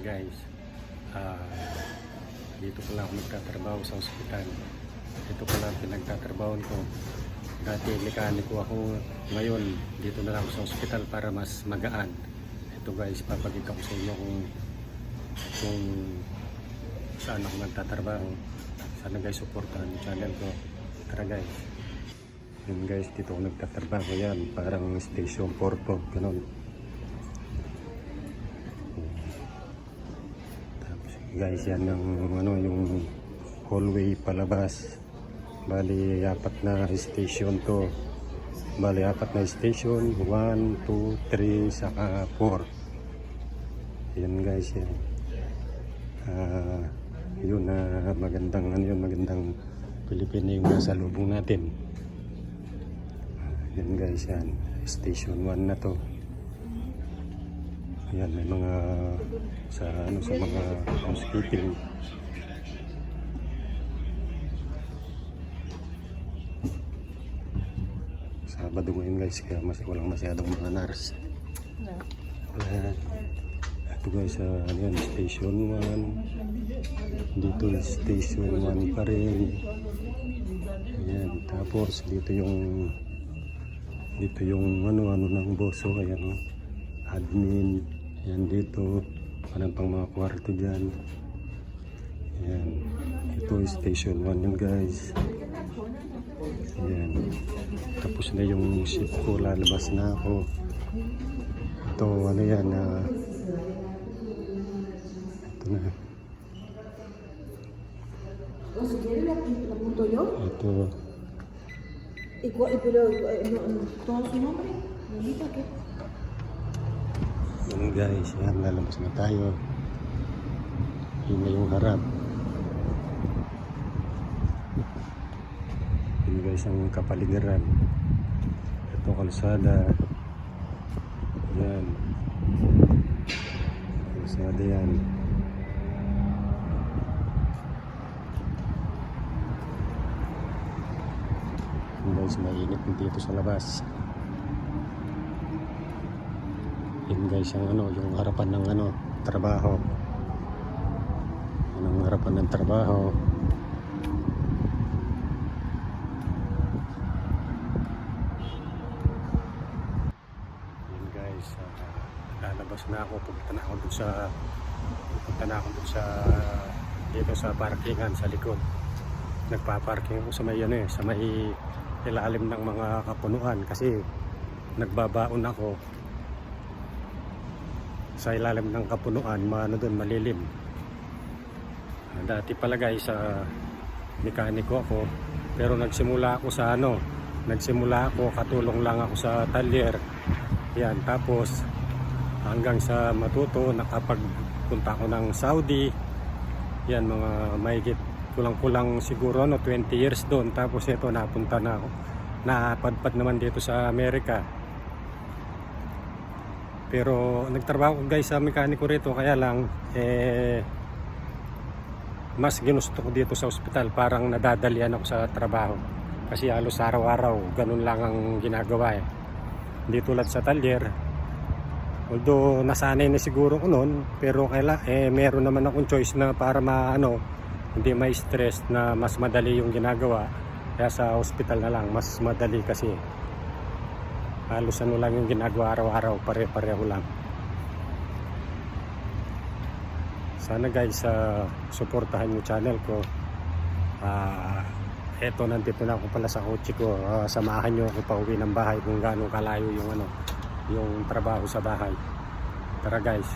guys, ah, dito ko lang ako nagtatrabaho sa ospital. Ito ko lang pinagtatrabahoan ko. Dati mekaniko ako, ngayon dito na lang ako sa ospital para mas magaan. Ito guys, papakita ko sa inyo kung saan ako nagtatrabaho. Sana guys, supportahan yung channel ko. Tara guys. Yun guys, dito ako nagtatrabaho. Yan, parang station 4 to, ganun. Guys, yan yung hallway palabas. Bali apat na station to. Bali apat na station, 1, 2, 3 saka 4. Yan guys, yan. Yun na magandang Pilipino yung nasa lubong natin. Yan guys, yan station 1 na to. Yan, may mga sa mga housekeeping. Sabado ngayon guys, kaya walang masyadong mga nurse. Ito guys, yan, station 1. Dito station 1 pa rin. Yan, tapos dito yung ano ng boso, ayan, admin. Yan dito, parang pang mga kwarto dyan. Yan, ito station 1 yan guys. Yan, tapos na yung shift ko, lalabas na ako. Ito ano yan, ito na. Ito. Yan guys, yan, lalabas na tayo. Yun na yung harap. Yun guys ang kapaligiran. Ito kalsada. Yan, kalsada yan. Yun guys, mainit dito sa labas. Yun guys, yung harapan ng trabaho. Yan ang harapan ng trabaho. Yun guys, lalabas na ako. Pupunta na ako dun sa dito sa parkingan sa likod. Nagpa-parking ako sa may ilalim ng mga kapunuan kasi nagbabaon ako sa ilalim ng kapunuan, doon malilim. Dati pala guys, mekaniko ako, pero nagsimula ako katulong lang ako sa talyer. Yan, tapos hanggang sa matuto, nakapagpunta ako ng Saudi. Yan, mga mahigit kulang-kulang siguro 20 years doon. Tapos ito, napunta na ako, napadpad naman dito sa Amerika. Pero nagtrabaho ko guys sa mekaniko rito, kaya lang mas ginusto ko dito sa ospital. Parang nadadalian ako sa trabaho kasi halos araw-araw ganun lang ang ginagawa eh. Hindi tulad sa talyer, although nasanay na siguro ko noon, pero meron naman akong choice na para hindi may stress, na mas madali yung ginagawa. Kaya sa ospital na lang mas madali kasi halos lang yung ginagawa araw-araw, pare-pareho lang. Sana guys, suportahan yung channel ko. Eto, nandito na ako pala sa kotse ko. Samahan nyo ako pa uwi ng bahay kung gaano kalayo yung trabaho sa bahay. Tara guys.